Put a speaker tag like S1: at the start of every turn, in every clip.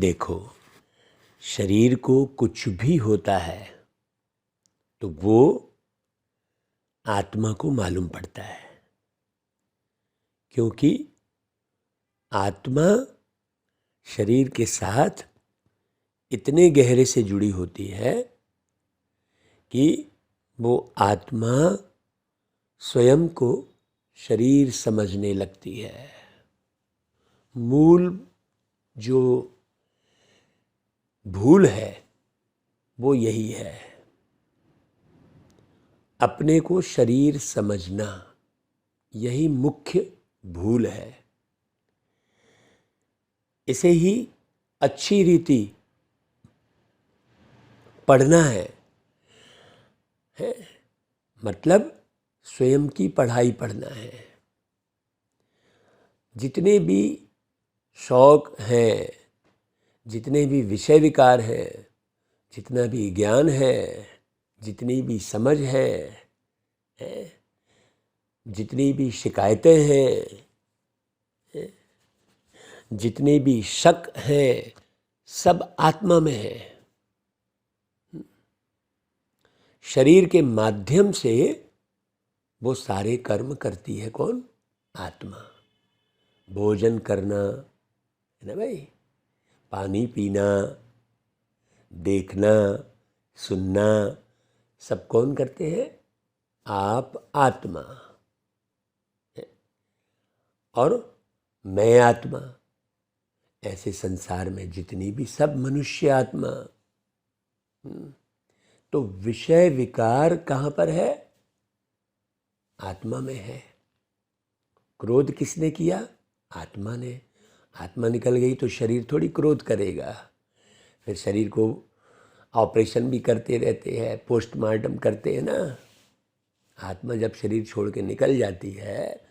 S1: देखो, शरीर को कुछ भी होता है तो वो आत्मा को मालूम पड़ता है, क्योंकि आत्मा शरीर के साथ इतने गहरे से जुड़ी होती है कि वो आत्मा स्वयं को शरीर समझने लगती है। मूल जो भूल है वो यही है, अपने को शरीर समझना, यही मुख्य भूल है। इसे ही अच्छी रीति पढ़ना है, मतलब स्वयं की पढ़ाई पढ़ना है। जितने भी शौक हैं, जितने भी विषय विकार हैं, जितना भी ज्ञान है, जितनी भी समझ है, जितनी भी शिकायतें हैं, जितने भी शक हैं, सब आत्मा में है। शरीर के माध्यम से वो सारे कर्म करती है कौन? आत्मा। भोजन करना है ना भाई, पानी पीना, देखना, सुनना, सब कौन करते हैं? आप, आत्मा। और मैं आत्मा। ऐसे संसार में जितनी भी सब मनुष्य आत्मा। तो विषय विकार कहाँ पर है? आत्मा में है। क्रोध किसने किया? आत्मा ने। आत्मा निकल गई तो शरीर थोड़ी क्रोध करेगा। फिर शरीर को ऑपरेशन भी करते रहते हैं, पोस्टमार्टम करते हैं ना। आत्मा जब शरीर छोड़ के निकल जाती है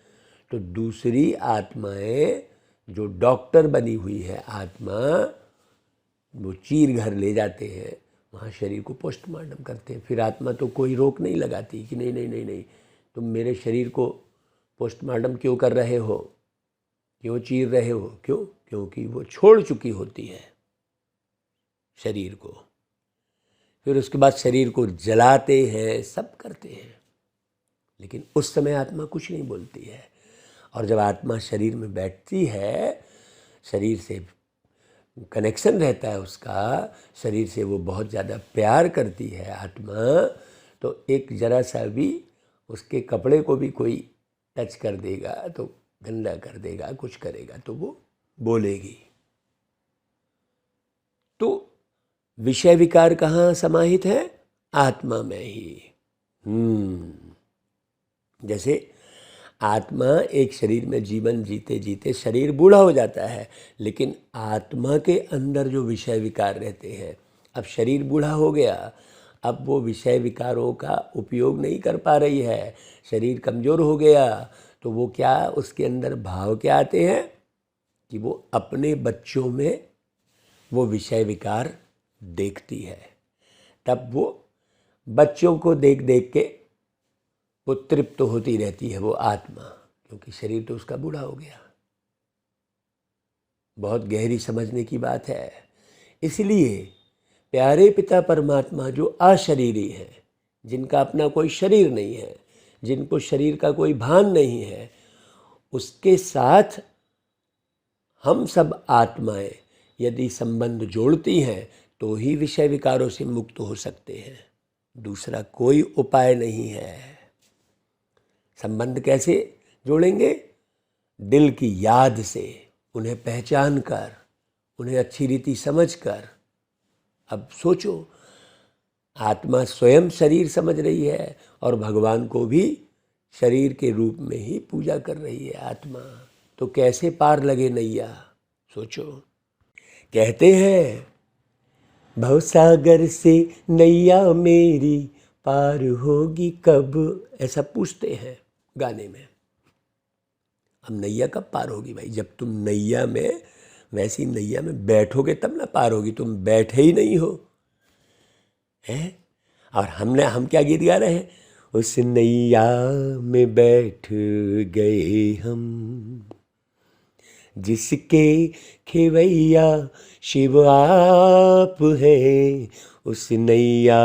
S1: तो दूसरी आत्माएं, जो डॉक्टर बनी हुई है आत्मा, वो चीर घर ले जाते हैं, वहाँ शरीर को पोस्टमार्टम करते हैं। फिर आत्मा तो कोई रोक नहीं लगाती कि नहीं नहीं नहीं नहीं, तुम मेरे शरीर को पोस्टमार्टम क्यों कर रहे हो, क्यों चीर रहे हो? क्यों? क्योंकि वो छोड़ चुकी होती है शरीर को। फिर उसके बाद शरीर को जलाते हैं, सब करते हैं, लेकिन उस समय आत्मा कुछ नहीं बोलती है। और जब आत्मा शरीर में बैठती है, शरीर से कनेक्शन रहता है उसका, शरीर से वो बहुत ज़्यादा प्यार करती है आत्मा, तो एक ज़रा सा भी उसके कपड़े को भी कोई टच कर देगा तो गंदा कर देगा, कुछ करेगा तो वो बोलेगी। तो विषय विकार कहाँ समाहित है? आत्मा में ही। जैसे आत्मा एक शरीर में जीवन जीते जीते शरीर बूढ़ा हो जाता है, लेकिन आत्मा के अंदर जो विषय विकार रहते हैं, अब शरीर बूढ़ा हो गया, अब वो विषय विकारों का उपयोग नहीं कर पा रही है, शरीर कमज़ोर हो गया, तो वो क्या, उसके अंदर भाव क्या आते हैं कि वो अपने बच्चों में वो विषय विकार देखती है। तब वो बच्चों को देख देख के वो तृप्त होती रहती है वो आत्मा, क्योंकि शरीर तो उसका बूढ़ा हो गया। बहुत गहरी समझने की बात है। इसलिए प्यारे पिता परमात्मा जो अशरीरी है, जिनका अपना कोई शरीर नहीं है, जिनको शरीर का कोई भान नहीं है, उसके साथ हम सब आत्माएं यदि संबंध जोड़ती हैं तो ही विषय विकारों से मुक्त हो सकते हैं। दूसरा कोई उपाय नहीं है। संबंध कैसे जोड़ेंगे? दिल की याद से, उन्हें पहचान कर, उन्हें अच्छी रीति समझ कर। अब सोचो, आत्मा स्वयं शरीर समझ रही है और भगवान को भी शरीर के रूप में ही पूजा कर रही है आत्मा, तो कैसे पार लगे नैया? सोचो। कहते हैं भवसागर से नैया मेरी पार होगी कब, ऐसा पूछते हैं गाने में। अब नैया कब पार होगी भाई? जब तुम नैया में, वैसी नैया में बैठोगे तब ना पार होगी। तुम बैठे ही नहीं हो, हैं? और हम क्या गीत गा रहे हैं? उस नैया में बैठ गए हम, जिसके खेवैया शिव आप हैं, उस नैया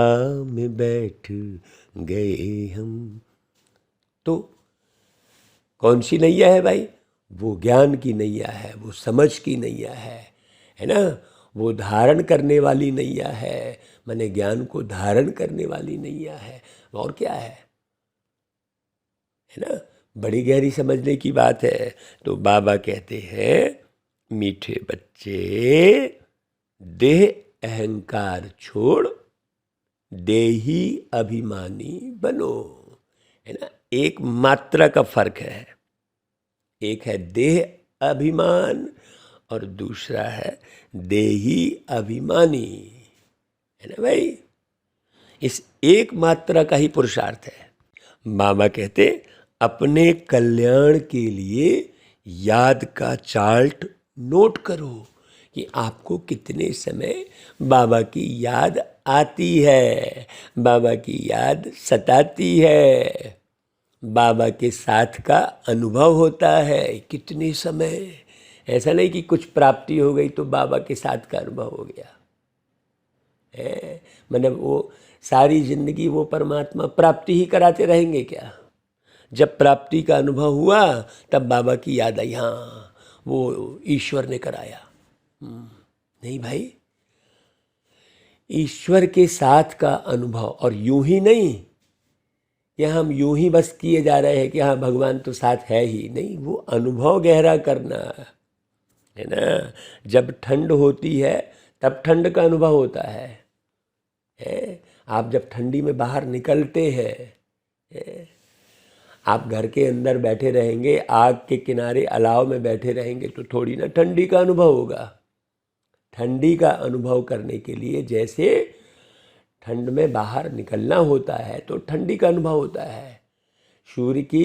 S1: में बैठ गए हम। तो कौन सी नैया है भाई? वो ज्ञान की नैया है, वो समझ की नैया है ना? वो धारण करने वाली नैया है, माने ज्ञान को धारण करने वाली नैया है। और क्या है ना? बड़ी गहरी समझने की बात है। तो बाबा कहते हैं, मीठे बच्चे, देह अहंकार छोड़ देही अभिमानी बनो। है ना? एक मात्रा का फर्क है। एक है देह अभिमान और दूसरा है देही अभिमानी। है ना भाई? इस एक मात्रा का ही पुरुषार्थ है। बाबा कहते, अपने कल्याण के लिए याद का चार्ट नोट करो कि आपको कितने समय बाबा की याद आती है, बाबा की याद सताती है, बाबा के साथ का अनुभव होता है कितने समय। ऐसा नहीं कि कुछ प्राप्ति हो गई तो बाबा के साथ का अनुभव हो गया है। मतलब वो सारी जिंदगी वो परमात्मा प्राप्ति ही कराते रहेंगे क्या? जब प्राप्ति का अनुभव हुआ तब बाबा की याद आई, हाँ वो ईश्वर ने कराया। नहीं भाई, ईश्वर के साथ का अनुभव, और यूं ही नहीं कि हम यूं ही बस किए जा रहे हैं कि हाँ भगवान तो साथ है ही नहीं, वो अनुभव गहरा करना है ना। जब ठंड होती है तब ठंड का अनुभव होता है? आप जब ठंडी में बाहर निकलते हैं, आप घर के अंदर बैठे रहेंगे, आग के किनारे अलाव में बैठे रहेंगे तो थोड़ी ना ठंडी का अनुभव होगा। ठंडी का अनुभव करने के लिए जैसे ठंड में बाहर निकलना होता है तो ठंडी का अनुभव होता है। सूर्य की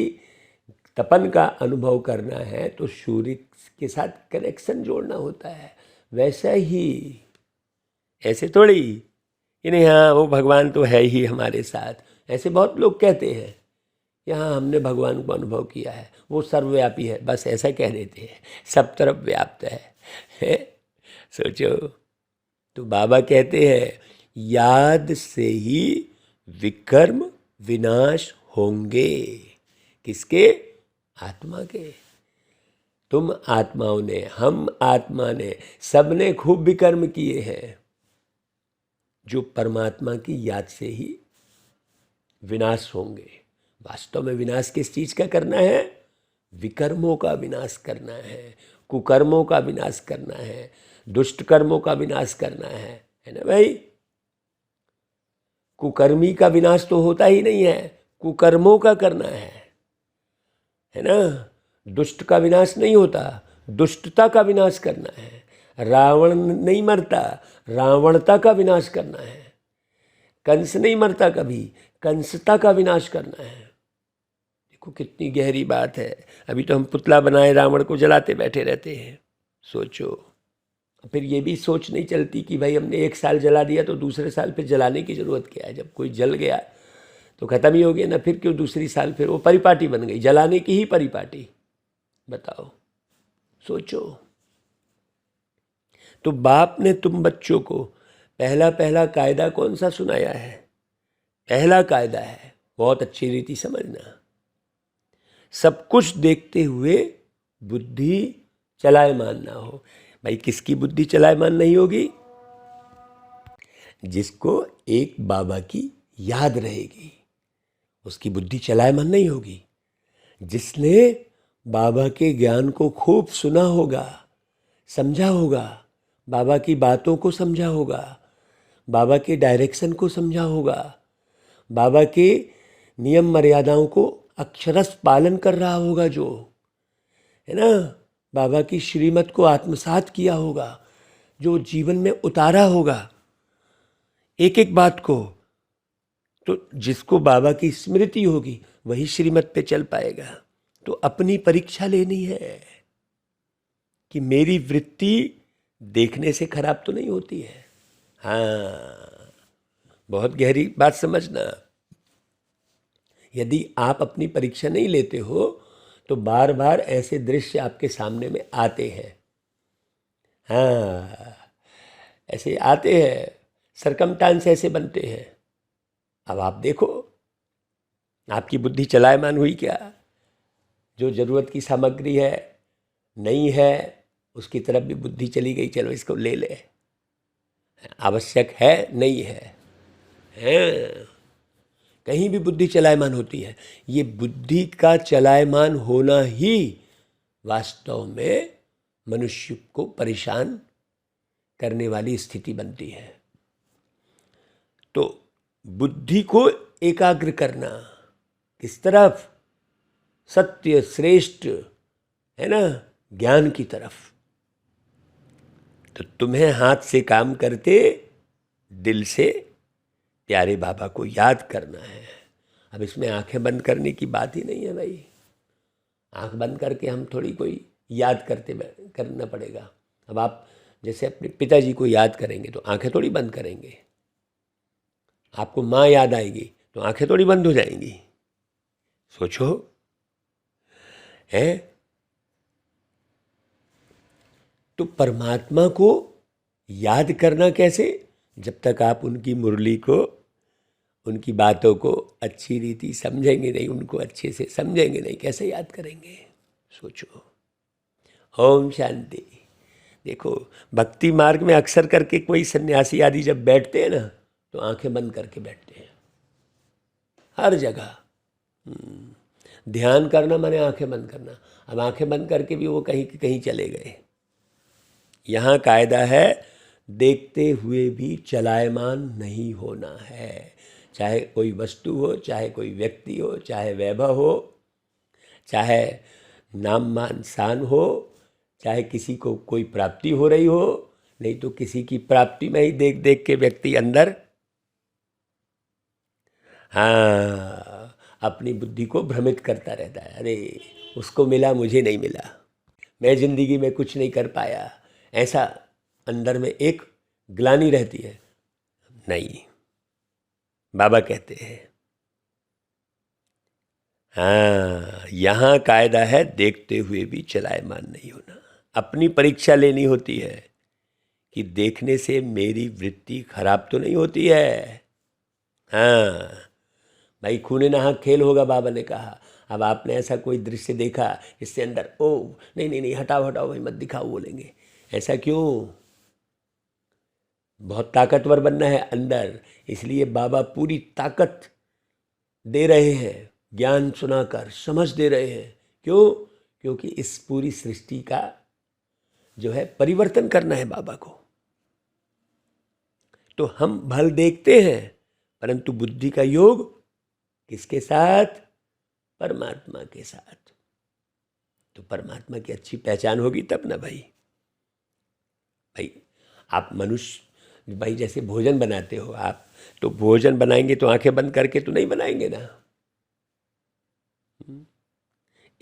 S1: तपन का अनुभव करना है तो सूर्य के साथ कनेक्शन जोड़ना होता है। वैसा ही, ऐसे थोड़ी कि नहीं हाँ वो भगवान तो है ही हमारे साथ। ऐसे बहुत लोग कहते हैं कि हाँ हमने भगवान को अनुभव किया है, वो सर्वव्यापी है, बस ऐसा कह देते हैं, सब तरफ व्याप्त है? सोचो। तो बाबा कहते हैं, याद से ही विकर्म विनाश होंगे। किसके? आत्मा के। तुम आत्माओं ने, हम आत्मा ने, सबने खूब विकर्म किए हैं जो परमात्मा की याद से ही विनाश होंगे। वास्तव में विनाश किस चीज का करना है? विकर्मों का विनाश करना है, कुकर्मों का विनाश करना है, दुष्ट कर्मों का विनाश करना है ना भाई? कुकर्मी का विनाश तो होता ही नहीं है, कुकर्मों का करना है ना? दुष्ट का विनाश नहीं होता, दुष्टता का विनाश करना है। रावण नहीं मरता, रावणता का विनाश करना है। कंस नहीं मरता कभी, कंसता का विनाश करना है। देखो कितनी गहरी बात है। अभी तो हम पुतला बनाए रावण को जलाते बैठे रहते हैं। सोचो। फिर ये भी सोच नहीं चलती कि भाई हमने एक साल जला दिया तो दूसरे साल फिर जलाने की ज़रूरत क्या है? जब कोई जल गया तो ख़त्म ही हो गया ना, फिर क्यों दूसरी साल? फिर वो परिपाटी बन गई, जलाने की ही परिपाटी। बताओ, सोचो। तो बाप ने तुम बच्चों को पहला पहला कायदा कौन सा सुनाया है? पहला कायदा है, बहुत अच्छी रीति समझना, सब कुछ देखते हुए बुद्धि चलायमान ना हो। भाई किसकी बुद्धि चलायमान नहीं होगी? जिसको एक बाबा की याद रहेगी उसकी बुद्धि चलायमान नहीं होगी। जिसने बाबा के ज्ञान को खूब सुना होगा, समझा होगा, बाबा की बातों को समझा होगा, बाबा के डायरेक्शन को समझा होगा, बाबा के नियम मर्यादाओं को अक्षरश पालन कर रहा होगा, जो है ना, बाबा की श्रीमत को आत्मसात किया होगा, जो जीवन में उतारा होगा एक एक बात को, तो जिसको बाबा की स्मृति होगी वही श्रीमत पे चल पाएगा। तो अपनी परीक्षा लेनी है कि मेरी वृत्ति देखने से खराब तो नहीं होती है। हाँ, बहुत गहरी बात समझना। यदि आप अपनी परीक्षा नहीं लेते हो तो बार बार ऐसे दृश्य आपके सामने में आते हैं। हाँ, ऐसे आते हैं, सरकमस्टांस ऐसे बनते हैं। अब आप देखो, आपकी बुद्धि चलायमान हुई क्या? जो ज़रूरत की सामग्री है नहीं है, उसकी तरफ भी बुद्धि चली गई, चलो इसको ले ले। आवश्यक है नहीं है, कहीं भी बुद्धि चलायमान होती है। ये बुद्धि का चलायमान होना ही वास्तव में मनुष्य को परेशान करने वाली स्थिति बनती है। तो बुद्धि को एकाग्र करना किस तरफ? सत्य श्रेष्ठ है ना, ज्ञान की तरफ। तो तुम्हें हाथ से काम करते दिल से प्यारे बाबा को याद करना है। अब इसमें आंखें बंद करने की बात ही नहीं है भाई। आंख बंद करके हम थोड़ी कोई याद करना पड़ेगा। अब आप जैसे अपने पिताजी को याद करेंगे तो आंखें थोड़ी बंद करेंगे। आपको माँ याद आएगी तो आंखें थोड़ी बंद हो जाएंगी। सोचो, है? तो परमात्मा को याद करना कैसे? जब तक आप उनकी मुरली को, उनकी बातों को अच्छी रीति समझेंगे नहीं, उनको अच्छे से समझेंगे नहीं, कैसे याद करेंगे? सोचो। ओम शांति। देखो, भक्ति मार्ग में अक्सर करके कोई सन्यासी आदि जब बैठते हैं ना, तो आंखें बंद करके बैठते हैं हर जगह। ध्यान करना माने आंखें बंद करना। अब आंखें बंद करके भी वो कहीं कहीं चले गए। यहाँ कायदा है, देखते हुए भी चलायमान नहीं होना है। चाहे कोई वस्तु हो, चाहे कोई व्यक्ति हो, चाहे वैभव हो, चाहे नाम मान शान हो, चाहे किसी को कोई प्राप्ति हो रही हो, नहीं तो किसी की प्राप्ति में ही देख देख के व्यक्ति अंदर अपनी बुद्धि को भ्रमित करता रहता है। अरे उसको मिला, मुझे नहीं मिला, मैं जिंदगी में कुछ नहीं कर पाया, ऐसा अंदर में एक ग्लानि रहती है। नहीं, बाबा कहते हैं यहाँ कायदा है, देखते हुए भी चलायमान नहीं होना। अपनी परीक्षा लेनी होती है कि देखने से मेरी वृत्ति खराब तो नहीं होती है। भाई, खूने नाहक खेल होगा, बाबा ने कहा। अब आपने ऐसा कोई दृश्य देखा इससे अंदर नहीं नहीं नहीं, हटाओ हटाओ भाई, मत दिखाओ, बोलेंगे। ऐसा क्यों? बहुत ताकतवर बनना है अंदर, इसलिए बाबा पूरी ताकत दे रहे हैं, ज्ञान सुनाकर समझ दे रहे हैं। क्यों? क्योंकि इस पूरी सृष्टि का जो है परिवर्तन करना है बाबा को। तो हम भल देखते हैं, परंतु बुद्धि का योग किसके साथ? परमात्मा के साथ। तो परमात्मा की अच्छी पहचान होगी तब ना भाई। आप मनुष्य भाई, जैसे भोजन बनाते हो आप, तो भोजन बनाएंगे तो आंखें बंद करके तो नहीं बनाएंगे ना।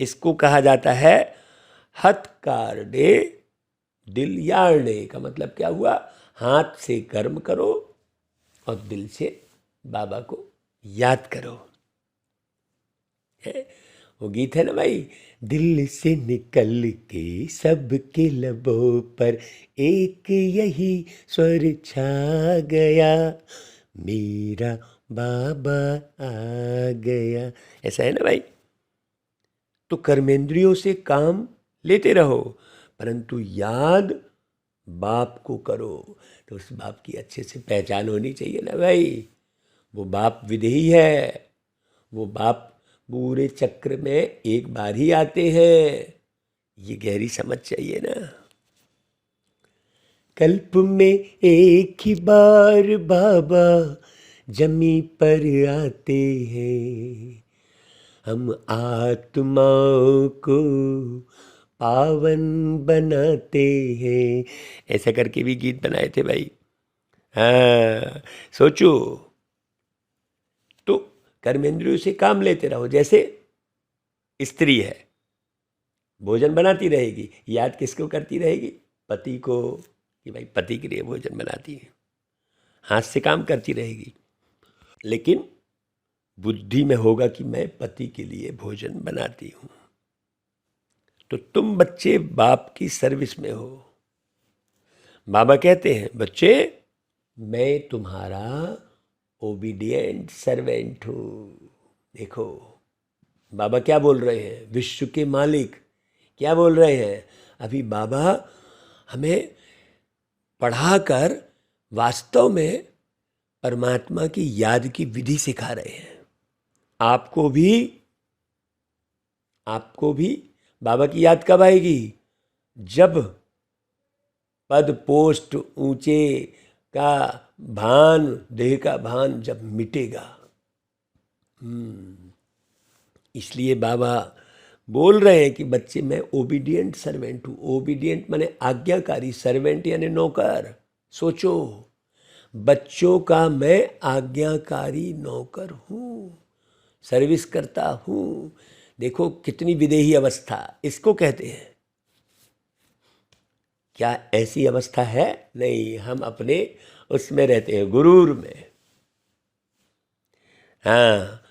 S1: इसको कहा जाता है हथकारडे दिल यारने। का मतलब क्या हुआ? हाथ से कर्म करो और दिल से बाबा को याद करो। वो गीत है ना भाई, दिल से निकल के सबके लबों पर एक यही स्वर छा गया, मेरा बाबा आ गया। ऐसा है ना भाई। तो कर्मेंद्रियों से काम लेते रहो, परंतु याद बाप को करो। तो उस बाप की अच्छे से पहचान होनी चाहिए ना भाई। वो बाप विदेही है, वो बाप पूरे चक्र में एक बार ही आते हैं। ये गहरी समझ चाहिए ना। कल्प में एक ही बार बाबा जमी पर आते हैं, हम आत्माओं को पावन बनाते हैं। ऐसा करके भी गीत बनाए थे भाई। सोचो। तो कर्मेंद्रियों से काम लेते रहो। जैसे स्त्री है, भोजन बनाती रहेगी, याद किसको करती रहेगी? पति को, कि भाई पति के लिए भोजन बनाती है। हाथ से काम करती रहेगी, लेकिन बुद्धि में होगा कि मैं पति के लिए भोजन बनाती हूँ। तो तुम बच्चे बाप की सर्विस में हो। बाबा कहते हैं बच्चे मैं तुम्हारा ओबीडिएंट सर्वेंट हूँ। देखो बाबा क्या बोल रहे हैं, विश्व के मालिक क्या बोल रहे हैं। अभी बाबा हमें पढ़ाकर वास्तव में परमात्मा की याद की विधि सिखा रहे हैं। आपको भी बाबा की याद कब आएगी, जब पद पोस्ट ऊंचे का भान, देह का भान जब मिटेगा। इसलिए बाबा बोल रहे हैं कि बच्चे मैं ओबीडिएंट सर्वेंट हूँ। ओबीडिएंट माने आज्ञाकारी, सर्वेंट यानी नौकर। सोचो बच्चों का मैं आज्ञाकारी नौकर हूँ, सर्विस करता हूँ। देखो कितनी विदेही अवस्था इसको कहते हैं। क्या ऐसी अवस्था है? नहीं, हम अपने उसमें रहते हैं, गुरूर में। हाँ,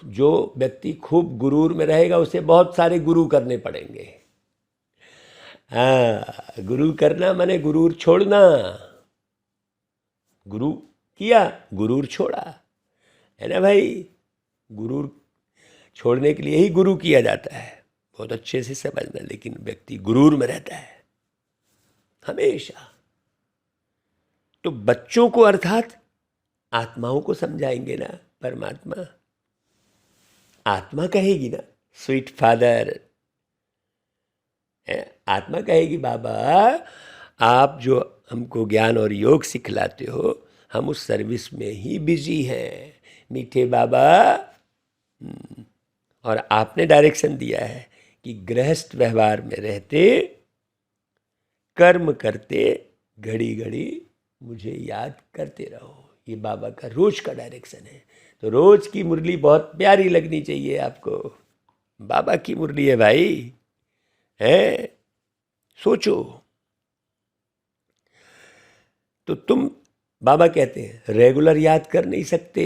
S1: जो व्यक्ति खूब गुरूर में रहेगा उसे बहुत सारे गुरु करने पड़ेंगे। हाँ, गुरु करना माने गुरूर छोड़ना। गुरु किया, गुरूर छोड़ा, है ना भाई। गुरूर छोड़ने के लिए ही गुरु किया जाता है, बहुत अच्छे से समझना। लेकिन व्यक्ति गुरूर में रहता है हमेशा। तो बच्चों को अर्थात आत्माओं को समझाएंगे ना परमात्मा। आत्मा कहेगी ना स्वीट फादर, आत्मा कहेगी बाबा आप जो हमको ज्ञान और योग सिखलाते हो हम उस सर्विस में ही बिजी हैं मीठे बाबा। और आपने डायरेक्शन दिया है कि गृहस्थ व्यवहार में रहते कर्म करते घड़ी घड़ी मुझे याद करते रहो। ये बाबा का रोज का डायरेक्शन है। तो रोज की मुरली बहुत प्यारी लगनी चाहिए आपको। बाबा की मुरली है भाई, है। सोचो तो तुम, बाबा कहते हैं रेगुलर याद कर नहीं सकते।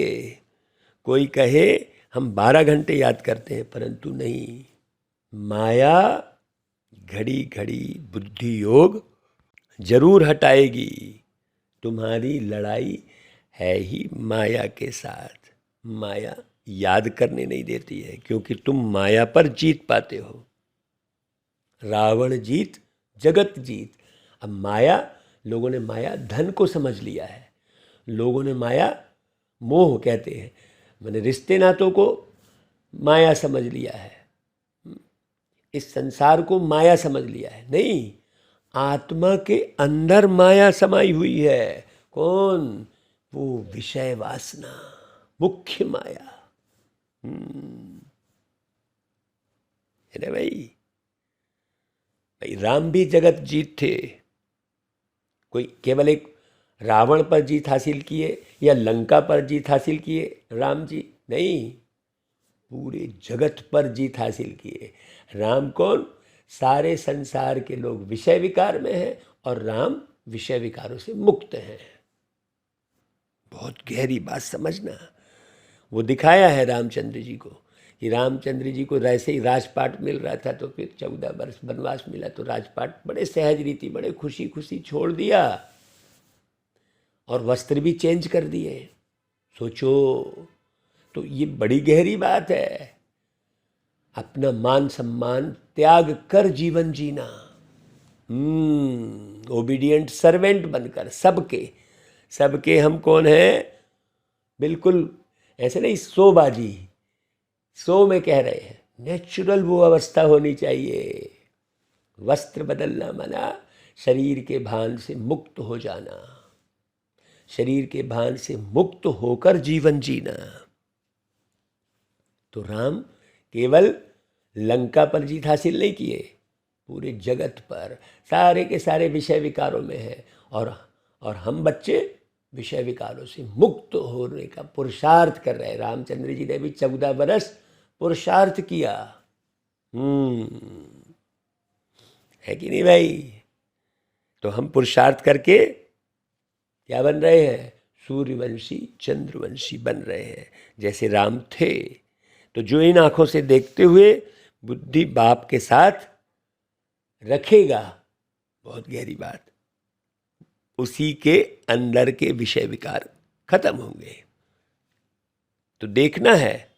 S1: कोई कहे हम 12 घंटे याद करते हैं, परंतु नहीं, माया घड़ी घड़ी बुद्धि योग जरूर हटाएगी। तुम्हारी लड़ाई है ही माया के साथ। माया याद करने नहीं देती है, क्योंकि तुम माया पर जीत पाते हो। रावण जीत जगत जीत। अब माया, लोगों ने माया धन को समझ लिया है। लोगों ने माया मोह कहते हैं, मैंने रिश्ते नातों को माया समझ लिया है, इस संसार को माया समझ लिया है। नहीं, आत्मा के अंदर माया समाई हुई है। कौन? वो विषय वासना, मुख्य माया। है ना भाई। भाई राम भी जगत जीत थे। कोई केवल एक रावण पर जीत हासिल किए या लंका पर जीत हासिल किए राम जी? नहीं, पूरे जगत पर जीत हासिल किए। राम कौन? सारे संसार के लोग विषय विकार में हैं और राम विषय विकारों से मुक्त हैं। बहुत गहरी बात समझना। वो दिखाया है रामचंद्र जी को कि रामचंद्र जी को वैसे ही राजपाट मिल रहा था, तो फिर 14 वर्ष वनवास मिला तो राजपाट बड़े सहज रीति, बड़े खुशी खुशी छोड़ दिया और वस्त्र भी चेंज कर दिए। सोचो, तो ये बड़ी गहरी बात है। अपना मान सम्मान त्याग कर जीवन जीना, ओबीडिएंट सर्वेंट बनकर सबके हम कौन हैं? बिल्कुल ऐसे नहीं शोबाजी, सो में कह रहे हैं, नेचुरल वो अवस्था होनी चाहिए। वस्त्र बदलना माना शरीर के भान से मुक्त हो जाना, शरीर के भान से मुक्त होकर जीवन जीना। तो राम केवल लंका पर जीत हासिल नहीं किए, पूरे जगत पर सारे के सारे विषय विकारों में है। और हम बच्चे विषय विकारों से मुक्त होने का पुरुषार्थ कर रहे हैं। रामचंद्र जी ने भी 14 वर्ष पुरुषार्थ किया। है कि नहीं भाई? तो हम पुरुषार्थ करके क्या बन रहे हैं? सूर्यवंशी चंद्रवंशी बन रहे हैं। जैसे राम थे, तो जो इन आँखों से देखते हुए बुद्धि बाप के साथ रखेगा, बहुत गहरी बात, उसी के अंदर के विषय विकार खत्म होंगे। तो देखना है,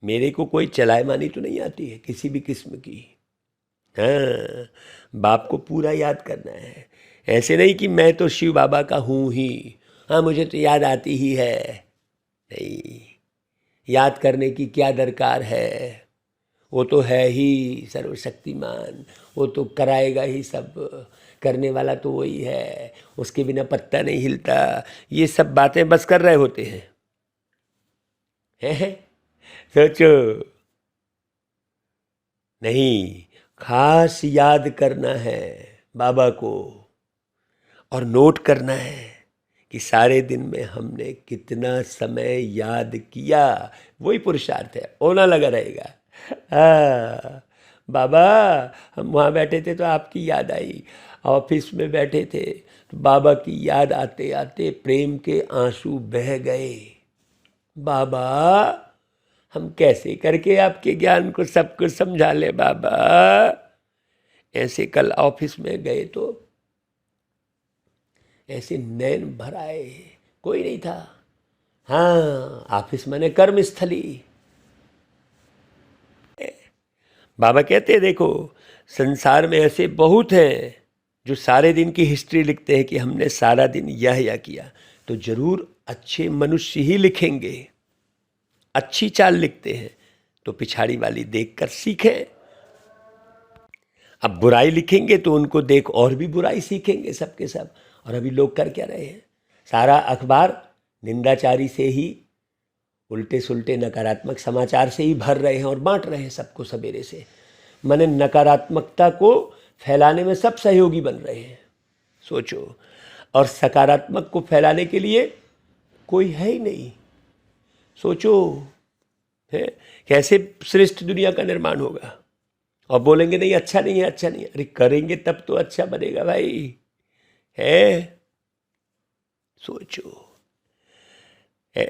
S1: मेरे को कोई चलायमानी तो नहीं आती है किसी भी किस्म की। हाँ, बाप को पूरा याद करना है। ऐसे नहीं कि मैं तो शिव बाबा का हूँ ही, हाँ मुझे तो याद आती ही है। नहीं, याद करने की क्या दरकार है, वो तो है ही सर्वशक्तिमान, वो तो कराएगा ही सब, करने वाला तो वही है, उसके बिना पत्ता नहीं हिलता। ये सब बातें बस कर रहे होते हैं, हैं? सोचो, नहीं, खास याद करना है बाबा को, और नोट करना है कि सारे दिन में हमने कितना समय याद किया। वही पुरुषार्थ है, ओना लगा रहेगा। हाँ बाबा, हम वहाँ बैठे थे तो आपकी याद आई, ऑफिस में बैठे थे तो बाबा की याद आते आते प्रेम के आंसू बह गए। बाबा, हम कैसे करके आपके ज्ञान को सब कुछ समझा ले बाबा। ऐसे कल ऑफिस में गए तो ऐसे नैन भर आए, कोई नहीं था। हाँ, ऑफिस मैंने कर्म स्थली। बाबा कहते हैं देखो, संसार में ऐसे बहुत हैं जो सारे दिन की हिस्ट्री लिखते हैं कि हमने सारा दिन यह किया, तो जरूर अच्छे मनुष्य ही लिखेंगे, अच्छी चाल लिखते हैं तो पिछाड़ी वाली देखकर सीखें। अब बुराई लिखेंगे तो उनको देख और भी बुराई सीखेंगे सबके सब। और अभी लोग कर क्या रहे हैं, सारा अखबार निंदाचारी से ही, उल्टे सुल्टे नकारात्मक समाचार से ही भर रहे हैं और बांट रहे हैं सबको सवेरे से। माने नकारात्मकता को फैलाने में सब सहयोगी बन रहे हैं, सोचो। और सकारात्मक को फैलाने के लिए कोई है ही नहीं, सोचो है कैसे श्रेष्ठ दुनिया का निर्माण होगा। और बोलेंगे नहीं अच्छा नहीं है, अच्छा नहीं है, अरे करेंगे तब तो अच्छा बनेगा भाई, है? सोचो, है?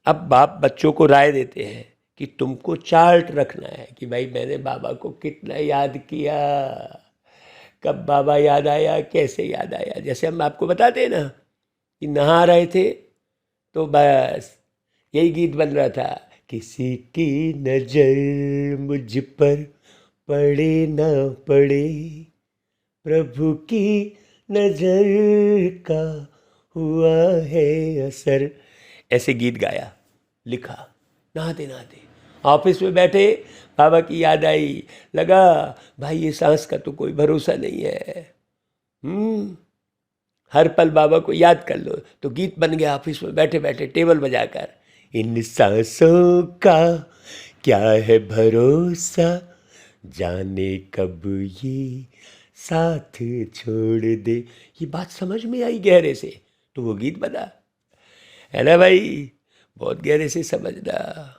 S1: अब बाप बच्चों को राय देते हैं कि तुमको चार्ट रखना है कि भाई मैंने बाबा को कितना याद किया, कब बाबा याद आया, कैसे याद आया। जैसे हम आपको बताते हैं ना कि नहा रहे थे तो बस यही गीत बन रहा था, किसी की नजर मुझ पर पड़े ना पड़े, प्रभु की नजर का हुआ है असर। ऐसे गीत गाया, लिखा, नहाते नहाते ऑफिस में बैठे, बाबा की याद आई, लगा भाई ये सांस का तो कोई भरोसा नहीं है। हर पल बाबा को याद कर लो, तो गीत बन गया ऑफिस में बैठे बैठे टेबल बजाकर, इन सांसों का क्या है भरोसा, जाने कब ये साथ छोड़ दे। ये बात समझ में आई गहरे से, तो वो गीत बना, है ना भाई? बहुत गहरे से समझना।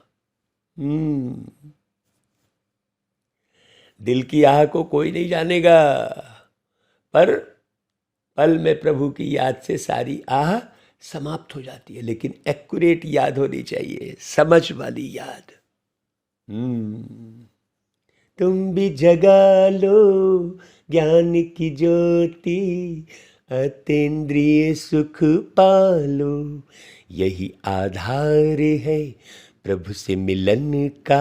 S1: दिल की आह को कोई नहीं जानेगा, पर पल में प्रभु की याद से सारी आह समाप्त हो जाती है। लेकिन एक्यूरेट याद होनी चाहिए, समझ वाली याद। तुम भी जगा लो ज्ञान की ज्योति, अतीन्द्रिय सुख पालो, यही आधार है प्रभु से मिलन का,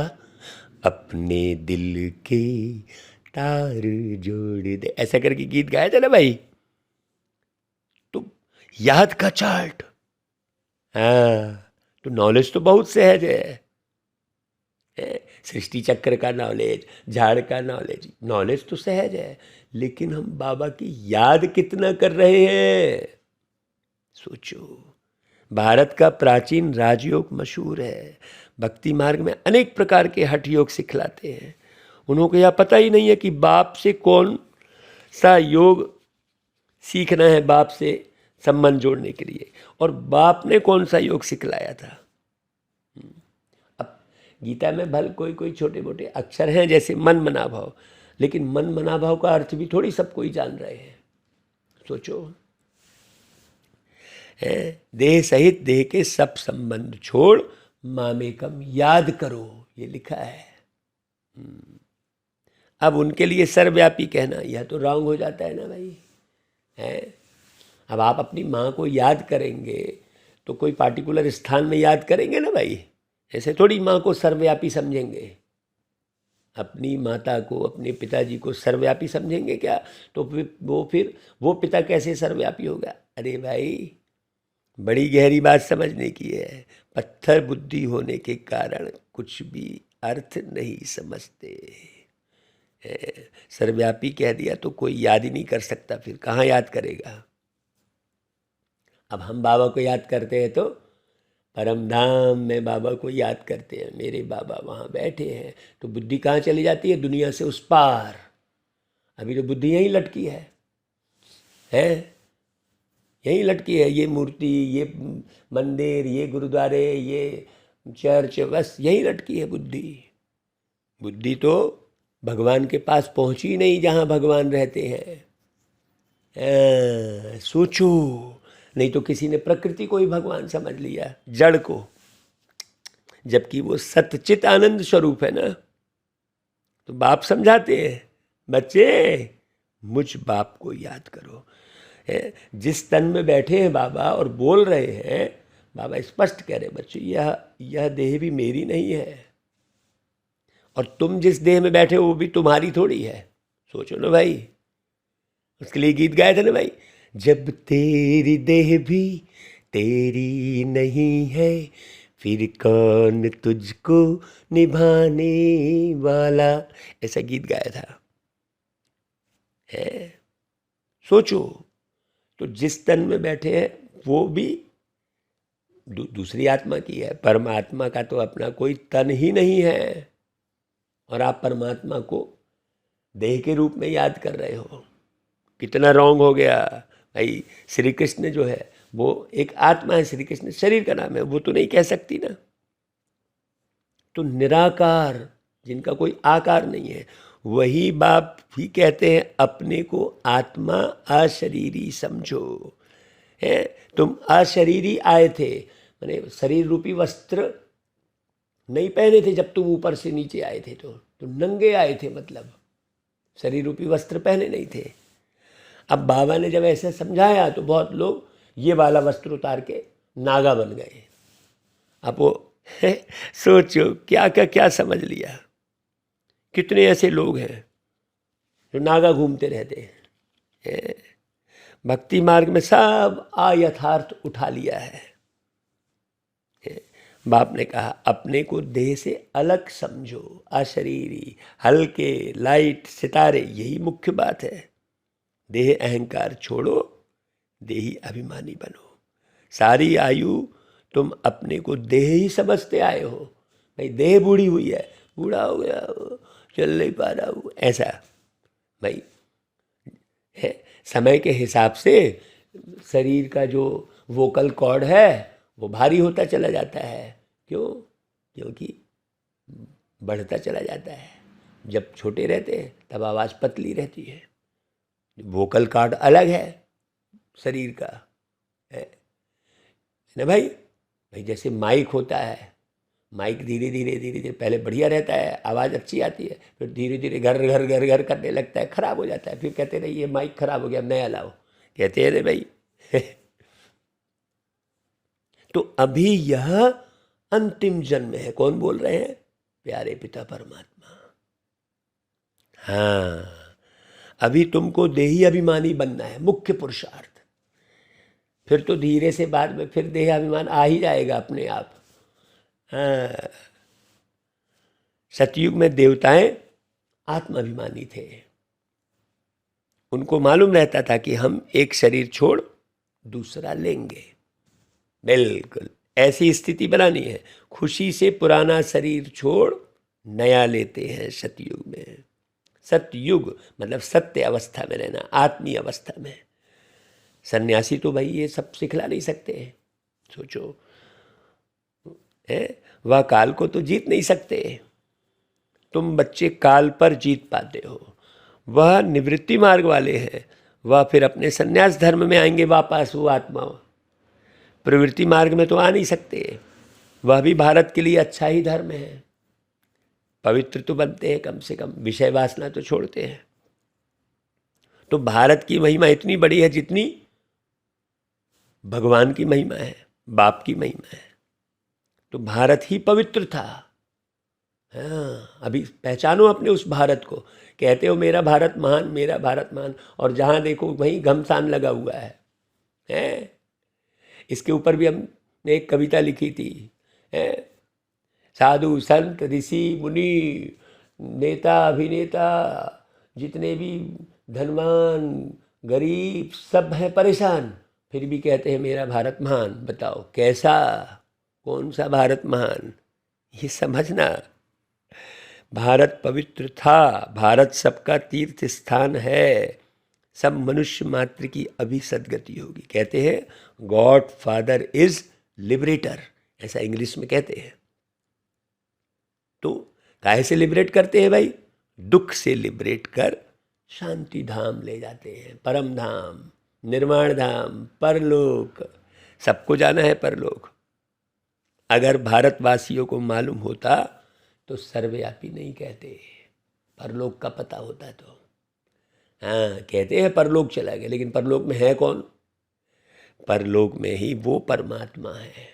S1: अपने दिल के तार जोड़ दे। ऐसा करके गीत गाया था ना भाई, तो याद का चार्ट। हाँ, तो नॉलेज तो बहुत सहज है, सृष्टि चक्र का नॉलेज, झाड़ का नॉलेज, नॉलेज तो सहज है, लेकिन हम बाबा की याद कितना कर रहे हैं, सोचो। भारत का प्राचीन राजयोग मशहूर है, भक्ति मार्ग में अनेक प्रकार के हठ योग सिखलाते हैं। उन्होंने को यह पता ही नहीं है कि बाप से कौन सा योग सीखना है, बाप से संबंध जोड़ने के लिए, और बाप ने कौन सा योग सिखलाया था। अब गीता में भल कोई कोई छोटे मोटे अक्षर हैं जैसे मन मना भाव, लेकिन मन मना भाव का अर्थ भी थोड़ी सब कोई जान रहे हैं, सोचो। देह सहित देह के सब संबंध छोड़ मामेकम याद करो, ये लिखा है। अब उनके लिए सर्वव्यापी कहना यह तो रॉन्ग हो जाता है ना भाई, है। अब आप अपनी माँ को याद करेंगे तो कोई पार्टिकुलर स्थान में याद करेंगे ना भाई, ऐसे थोड़ी माँ को सर्वव्यापी समझेंगे। अपनी माता को, अपने पिताजी को सर्वव्यापी समझेंगे क्या? तो फिर वो पिता कैसे सर्वव्यापी होगा? अरे भाई बड़ी गहरी बात समझने की है। पत्थर बुद्धि होने के कारण कुछ भी अर्थ नहीं समझते। सर्वव्यापी कह दिया तो कोई याद ही नहीं कर सकता, फिर कहाँ याद करेगा? अब हम बाबा को याद करते हैं तो परम धाम में बाबा को याद करते हैं, मेरे बाबा वहाँ बैठे हैं, तो बुद्धि कहाँ चली जाती है? दुनिया से उस पार। अभी तो बुद्धि यहीं लटकी है, यहीं लटकी है। ये मूर्ति, ये मंदिर, ये गुरुद्वारे, ये चर्च, बस यहीं लटकी है बुद्धि। बुद्धि तो भगवान के पास पहुंची नहीं जहाँ भगवान रहते हैं। सोचो, नहीं तो किसी ने प्रकृति को ही भगवान समझ लिया, जड़ को, जबकि वो सतचित आनंद स्वरूप है ना। तो बाप समझाते हैं, बच्चे मुझ बाप को याद करो। जिस तन में बैठे हैं बाबा और बोल रहे हैं, बाबा स्पष्ट कह रहे बच्चे, यह देह भी मेरी नहीं है, और तुम जिस देह में बैठे हो वो भी तुम्हारी थोड़ी है। सोचो ना भाई, उसके लिए गीत गाए थे ना भाई, जब तेरी देह भी तेरी नहीं है, फिर कौन तुझको निभाने वाला, ऐसा गीत गाया था। सोचो, तो जिस तन में बैठे हैं वो भी दूसरी आत्मा की है। परमात्मा का तो अपना कोई तन ही नहीं है, और आप परमात्मा को देह के रूप में याद कर रहे हो। कितना रॉन्ग हो गया भाई। श्री कृष्ण जो है वो एक आत्मा है, श्री कृष्ण शरीर का नाम है, वो तो नहीं कह सकती ना। तो निराकार, जिनका कोई आकार नहीं है, वही बाप भी कहते हैं अपने को आत्मा अशरीरी समझो। है, तुम अशरीरी आए थे, माने शरीर रूपी वस्त्र नहीं पहने थे जब तुम ऊपर से नीचे आए थे, तो नंगे आए थे, मतलब शरीर रूपी वस्त्र पहने नहीं थे। अब बाबा ने जब ऐसे समझाया तो बहुत लोग ये वाला वस्त्र उतार के नागा बन गए। अब वो सोचो क्या समझ लिया। कितने ऐसे लोग हैं जो नागा घूमते रहते हैं। भक्ति मार्ग में सब अयथार्थ उठा लिया है। बाप ने कहा अपने को देह से अलग समझो, अशरीरी, हल्के, लाइट, सितारे, यही मुख्य बात है। देह अहंकार छोड़ो, देही अभिमानी बनो। सारी आयु तुम अपने को देह ही समझते आए हो। भाई देह बूढ़ी हुई है, बूढ़ा हो गया, चल नहीं पा रहा हूँ, ऐसा भाई है। समय के हिसाब से शरीर का जो वोकल कॉर्ड है वो भारी होता चला जाता है। क्यों? क्योंकि बढ़ता चला जाता है। जब छोटे रहते हैं तब आवाज़ पतली रहती है। वोकल कॉर्ड अलग है शरीर का, है ना भाई। जैसे माइक होता है, माइक धीरे धीरे पहले बढ़िया रहता है, आवाज़ अच्छी आती है, फिर धीरे धीरे घर घर घर घर करने लगता है, ख़राब हो जाता है। फिर कहते रहे ये माइक ख़राब हो गया, नया लाओ, कहते हैं रे भाई। तो अभी यह अंतिम जन्म है। कौन बोल रहे हैं? प्यारे पिता परमात्मा। हाँ, अभी तुमको देही अभिमानी बनना है, मुख्य पुरुषार्थ। फिर तो धीरे से बाद में फिर देह अभिमान आ ही जाएगा अपने आप। हाँ, सतयुग में देवताएं आत्माभिमानी थे। उनको मालूम रहता था कि हम एक शरीर छोड़ दूसरा लेंगे। बिल्कुल ऐसी स्थिति बनानी है। खुशी से पुराना शरीर छोड़ नया लेते हैं सतयुग में। सतयुग मतलब सत्य अवस्था में रहना, आत्मीय अवस्था में। सन्यासी तो भाई ये सब सिखला नहीं सकते। सोचो, वह काल को तो जीत नहीं सकते। तुम बच्चे काल पर जीत पाते हो। वह निवृत्ति मार्ग वाले हैं, वह फिर अपने सन्यास धर्म में आएंगे वापस। वो आत्मा प्रवृत्ति मार्ग में तो आ नहीं सकते। वह भी भारत के लिए अच्छा ही धर्म है, पवित्र तो बनते हैं, कम से कम विषय वासना तो छोड़ते हैं। तो भारत की महिमा इतनी बड़ी है जितनी भगवान की महिमा है, बाप की महिमा है। तो भारत ही पवित्र था। हाँ, अभी पहचानो अपने उस भारत को। कहते हो मेरा भारत महान, मेरा भारत महान, और जहाँ देखो वहीं घमसान लगा हुआ है? इसके ऊपर भी हमने एक कविता लिखी थी, है? साधु संत ऋषि मुनि नेता अभिनेता जितने भी धनवान गरीब सब हैं परेशान, फिर भी कहते हैं मेरा भारत महान। बताओ कैसा, कौन सा भारत महान? ये समझना, भारत पवित्र था, भारत सबका तीर्थ स्थान है, सब मनुष्य मात्र की अभी सदगति होगी। कहते हैं गॉड फादर इज लिबरेटर, ऐसा इंग्लिश में कहते हैं। तो काहे से लिबरेट करते हैं भाई? दुख से लिबरेट कर शांति धाम ले जाते हैं, परम धाम, निर्वाण धाम, परलोक। सबको जाना है परलोक। अगर भारतवासियों को मालूम होता तो सर्वव्यापी नहीं कहते, परलोक का पता होता तो। हाँ, कहते हैं परलोक चला गया, लेकिन परलोक में है कौन? परलोक में ही वो परमात्मा है।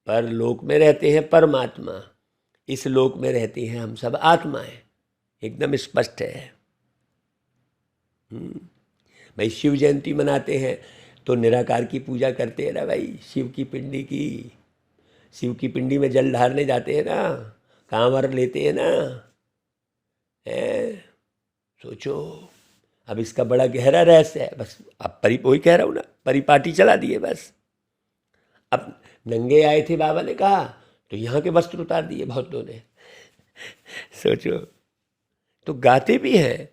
S1: परलोक में रहते हैं परमात्मा, इस लोक में रहते हैं हम सब आत्माएं। एकदम स्पष्ट है। भाई शिव जयंती मनाते हैं तो निराकार की पूजा करते हैं ना भाई, शिव की पिंडी की। शिव की पिंडी में जल ढारने जाते हैं ना, कांवर लेते हैं ना, है? सोचो, अब इसका बड़ा गहरा रहस्य है। बस अब वही कह रहा हूँ ना, परिपाटी चला दिए बस। अब नंगे आए थे, बाबा ने कहा, तो यहाँ के वस्त्र उतार दिए बहुतों ने। सोचो, तो गाते भी हैं,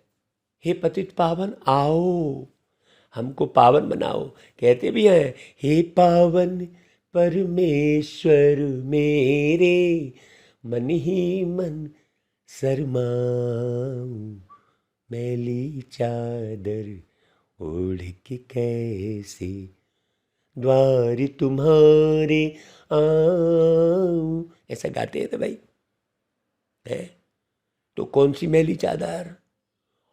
S1: हे पतित पावन आओ हमको पावन बनाओ। कहते भी हैं, हे पावन परमेश्वर मेरे, मन ही मन शर्माऊं, मैली चादर ओढ़ के कैसे द्वार तुम्हारे आऊं। ऐसा गाते हैं ना भाई, है? तो कौन सी मैली चादर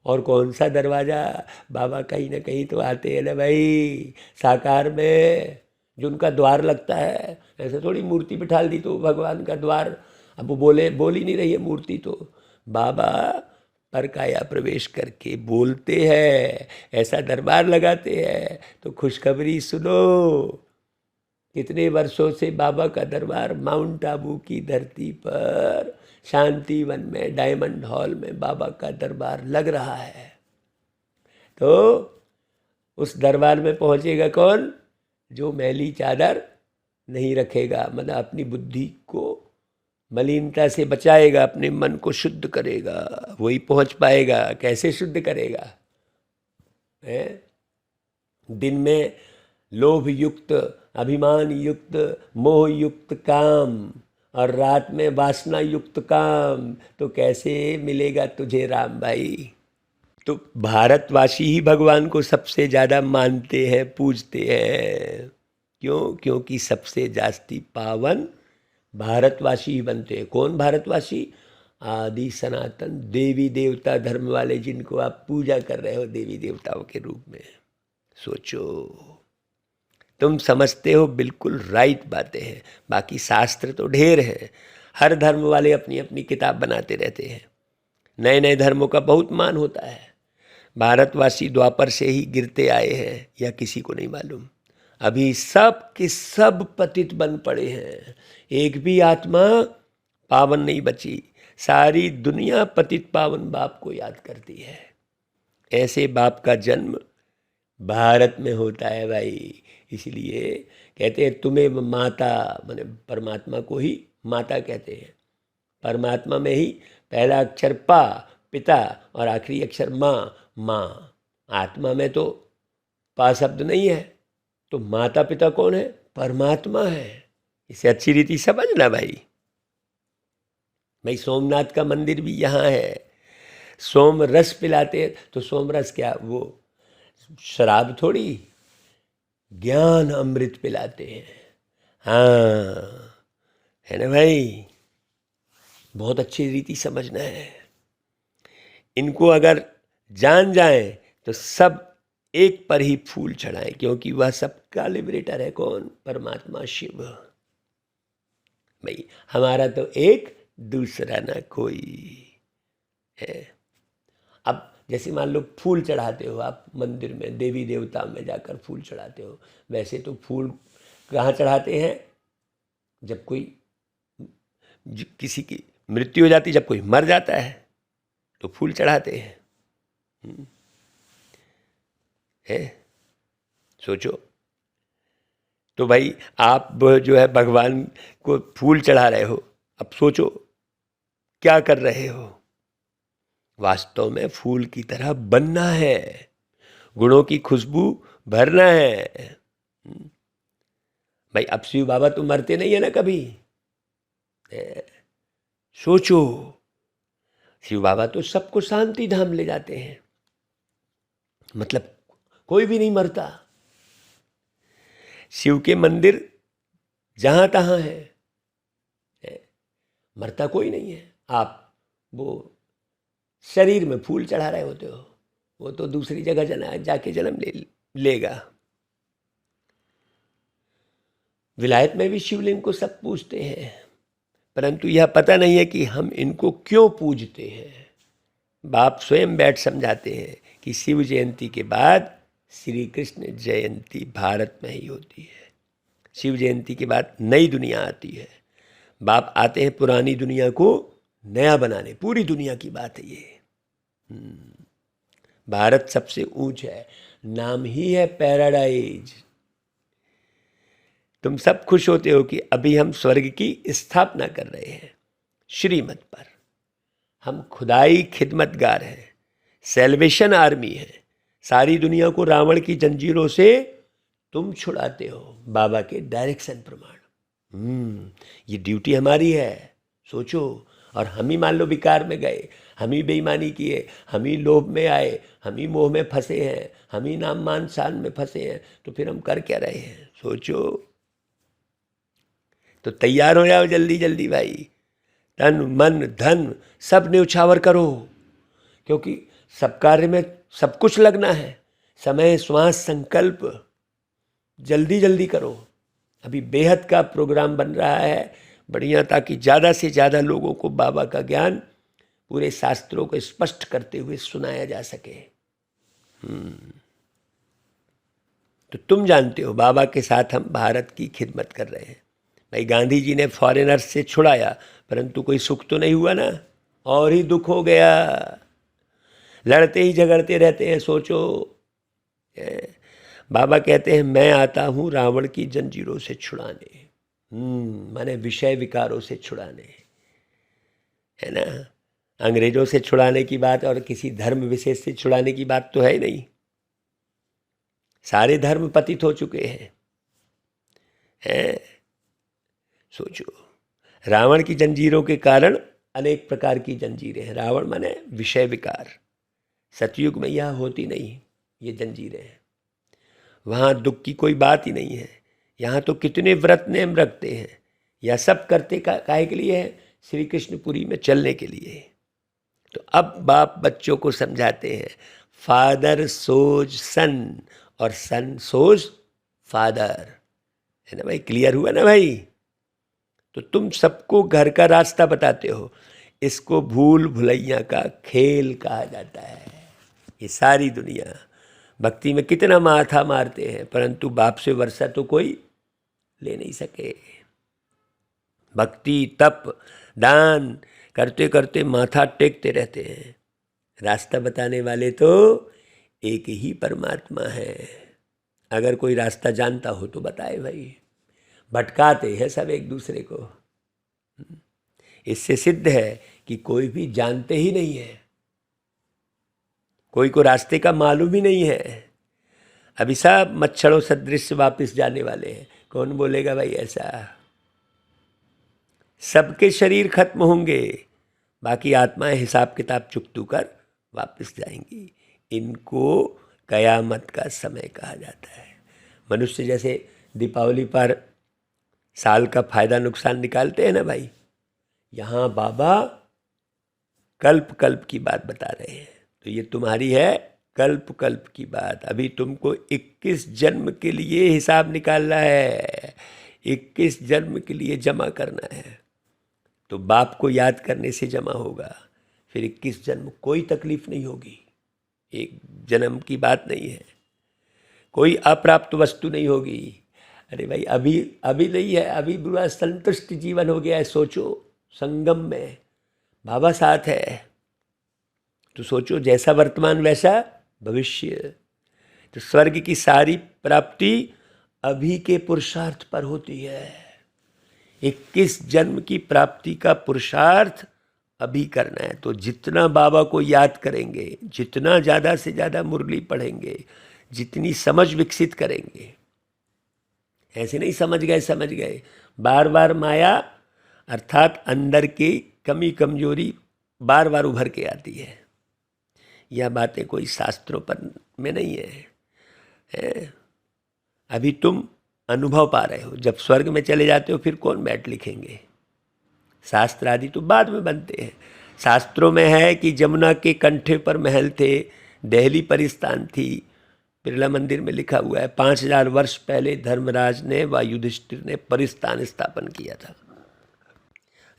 S1: और कौन सा दरवाज़ा? बाबा कहीं ना कहीं तो आते हैं ना भाई, साकार में जो उनका द्वार लगता है। ऐसे थोड़ी मूर्ति बिठा दी तो भगवान का द्वार, अब वो बोल ही नहीं रही है मूर्ति, तो बाबा पर काया प्रवेश करके बोलते हैं, ऐसा दरबार लगाते हैं। तो खुशखबरी सुनो, कितने वर्षों से बाबा का दरबार माउंट आबू की धरती पर शांतिवन में डायमंड हॉल में बाबा का दरबार लग रहा है। तो उस दरबार में पहुंचेगा कौन? जो मैली चादर नहीं रखेगा, मतलब अपनी बुद्धि को मलिनता से बचाएगा, अपने मन को शुद्ध करेगा, वही पहुंच पाएगा। कैसे शुद्ध करेगा? है? दिन में लोभ युक्त, अभिमान युक्त, मोह युक्त काम, और रात में वासना युक्त काम, तो कैसे मिलेगा तुझे राम भाई? तो भारतवासी ही भगवान को सबसे ज़्यादा मानते हैं, पूजते हैं। क्यों? क्योंकि सबसे जास्ती पावन भारतवासी ही बनते हैं। कौन भारतवासी? आदि सनातन देवी देवता धर्म वाले, जिनको आप पूजा कर रहे हो देवी देवताओं के रूप में। सोचो, तुम समझते हो, बिल्कुल राइट बातें हैं। बाकी शास्त्र तो ढेर हैं, हर धर्म वाले अपनी अपनी किताब बनाते रहते हैं। नए नए धर्मों का बहुत मान होता है। भारतवासी द्वापर से ही गिरते आए हैं, या किसी को नहीं मालूम। अभी सब के सब पतित बन पड़े हैं, एक भी आत्मा पावन नहीं बची। सारी दुनिया पतित पावन बाप को याद करती है। ऐसे बाप का जन्म भारत में होता है भाई। इसलिए कहते हैं तुम्हें माता, माने परमात्मा को ही माता कहते हैं। परमात्मा में ही पहला अक्षर पा पिता और आखिरी अक्षर माँ माँ। आत्मा में तो पा शब्द नहीं है, तो माता पिता कौन है? परमात्मा है। इसे अच्छी रीति समझना भाई। सोमनाथ का मंदिर भी यहाँ है। सोम रस पिलाते हैं, तो सोम रस क्या, वो शराब थोड़ी, ज्ञान अमृत पिलाते हैं। हाँ, है ना भाई? बहुत अच्छी रीति समझना है। इनको अगर जान जाए तो सब एक पर ही फूल चढ़ाएं, क्योंकि वह सबका लिबरेटर है। कौन? परमात्मा शिव। भाई हमारा तो एक, दूसरा ना कोई है। अब जैसे मान लो फूल चढ़ाते हो आप मंदिर में, देवी देवता में जाकर फूल चढ़ाते हो। वैसे तो फूल कहाँ चढ़ाते हैं? जब कोई किसी की मृत्यु हो जाती, जब कोई मर जाता है तो फूल चढ़ाते हैं। है, सोचो। तो भाई आप जो है भगवान को फूल चढ़ा रहे हो, अब सोचो क्या कर रहे हो। वास्तव में फूल की तरह बनना है, गुणों की खुशबू भरना है। भाई अब शिव बाबा तो मरते नहीं है ना कभी। सोचो, शिव बाबा तो सबको शांति धाम ले जाते हैं, मतलब कोई भी नहीं मरता। शिव के मंदिर जहां तहां है, मरता कोई नहीं है। आप वो शरीर में फूल चढ़ा रहे होते हो, वो तो दूसरी जगह जाके जन्म लेगा। विलायत में भी शिवलिंग को सब पूजते हैं, परंतु यह पता नहीं है कि हम इनको क्यों पूजते हैं। बाप स्वयं बैठ समझाते हैं कि शिव जयंती के बाद श्री कृष्ण जयंती भारत में ही होती है। शिव जयंती के बाद नई दुनिया आती है। बाप आते हैं पुरानी दुनिया को नया बनाने। पूरी दुनिया की बात है ये। भारत सबसे ऊंच है, नाम ही है पैराडाइज। तुम सब खुश होते हो कि अभी हम स्वर्ग की स्थापना कर रहे हैं श्रीमत पर। हम खुदाई खिदमतगार हैं, सेल्वेशन आर्मी है। सारी दुनिया को रावण की जंजीरों से तुम छुड़ाते हो, बाबा के डायरेक्शन प्रमाण। ये ड्यूटी हमारी है। सोचो, और हम ही मान लो विकार में गए, हम ही बेईमानी किए, हम ही लोभ में आए, हम ही मोह में फंसे हैं, हम ही नाम मान शान में फंसे हैं, तो फिर हम कर क्या रहे हैं? सोचो। तो तैयार हो जाओ जल्दी जल्दी भाई, तन मन धन सब न्यौछावर करो, क्योंकि सब कार्य में सब कुछ लगना है। समय श्वास संकल्प जल्दी जल्दी करो। अभी बेहद का प्रोग्राम बन रहा है बढ़िया, ताकि ज़्यादा से ज़्यादा लोगों को बाबा का ज्ञान पूरे शास्त्रों को स्पष्ट करते हुए सुनाया जा सके। तो तुम जानते हो बाबा के साथ हम भारत की खिदमत कर रहे हैं। भाई गांधी जी ने फॉरेनर्स से छुड़ाया, परंतु कोई सुख तो नहीं हुआ ना, और ही दुख हो गया। लड़ते ही झगड़ते रहते हैं। सोचो, बाबा कहते हैं मैं आता हूँ रावण की जंजीरों से छुड़ाने, माने विषय विकारों से छुड़ाने, है ना। अंग्रेजों से छुड़ाने की बात और किसी धर्म विशेष से छुड़ाने की बात तो है ही नहीं। सारे धर्म पतित हो चुके हैं। सोचो, रावण की जंजीरों के कारण अनेक प्रकार की जंजीरें हैं। रावण माने विषय विकार। सतयुग में यह होती नहीं, ये जंजीरें हैं। वहाँ दुख की कोई बात ही नहीं है। यहाँ तो कितने व्रत नेम रखते हैं। यह सब करते काहे के लिए है? श्री कृष्णपुरी में चलने के लिए। तो अब बाप बच्चों को समझाते हैं, फादर सोज सन और सन सोज फादर, है ना भाई। क्लियर हुआ ना भाई? तो तुम सबको घर का रास्ता बताते हो। इसको भूल भुलैया का खेल कहा जाता है। ये सारी दुनिया भक्ति में कितना माथा मारते हैं, परंतु बाप से वर्षा तो कोई ले नहीं सके। भक्ति तप दान करते करते माथा टेकते रहते हैं। रास्ता बताने वाले तो एक ही परमात्मा है। अगर कोई रास्ता जानता हो तो बताए भाई। भटकाते हैं सब एक दूसरे को। इससे सिद्ध है कि कोई भी जानते ही नहीं है, कोई को रास्ते का मालूम ही नहीं है। अभी सब मच्छरों सदृश वापस जाने वाले हैं। कौन बोलेगा भाई ऐसा? सबके शरीर खत्म होंगे, बाकी आत्माएं हिसाब किताब चुकतू कर वापस जाएंगी। इनको कयामत का समय कहा जाता है। मनुष्य जैसे दीपावली पर साल का फायदा नुकसान निकालते हैं ना भाई, यहाँ बाबा कल्प कल्प की बात बता रहे हैं। तो ये तुम्हारी है कल्प कल्प की बात। अभी तुमको 21 जन्म के लिए हिसाब निकालना है, 21 जन्म के लिए जमा करना है। तो बाप को याद करने से जमा होगा, फिर 21 जन्म कोई तकलीफ नहीं होगी। एक जन्म की बात नहीं है, कोई अप्राप्त वस्तु नहीं होगी। अरे भाई अभी अभी नहीं है, अभी पूरा संतुष्ट जीवन हो गया है। सोचो संगम में बाबा साथ है, तो सोचो जैसा वर्तमान वैसा भविष्य। तो स्वर्ग की सारी प्राप्ति अभी के पुरुषार्थ पर होती है। 21 जन्म की प्राप्ति का पुरुषार्थ अभी करना है। तो जितना बाबा को याद करेंगे, जितना ज़्यादा से ज़्यादा मुरली पढ़ेंगे, जितनी समझ विकसित करेंगे, ऐसे नहीं समझ गए, बार बार माया अर्थात अंदर की कमी कमजोरी बार बार उभर के आती है। यह बातें कोई शास्त्रों पर में नहीं है। अभी तुम अनुभव पा रहे हो, जब स्वर्ग में चले जाते हो फिर कौन बैठ लिखेंगे। शास्त्र आदि तो बाद में बनते हैं। शास्त्रों में है कि जमुना के कंठे पर महल थे, दहली परिस्तान थी। बिरला मंदिर में लिखा हुआ है 5000 वर्ष पहले धर्मराज ने व युधिष्ठिर ने परिस्तान स्थापन किया था।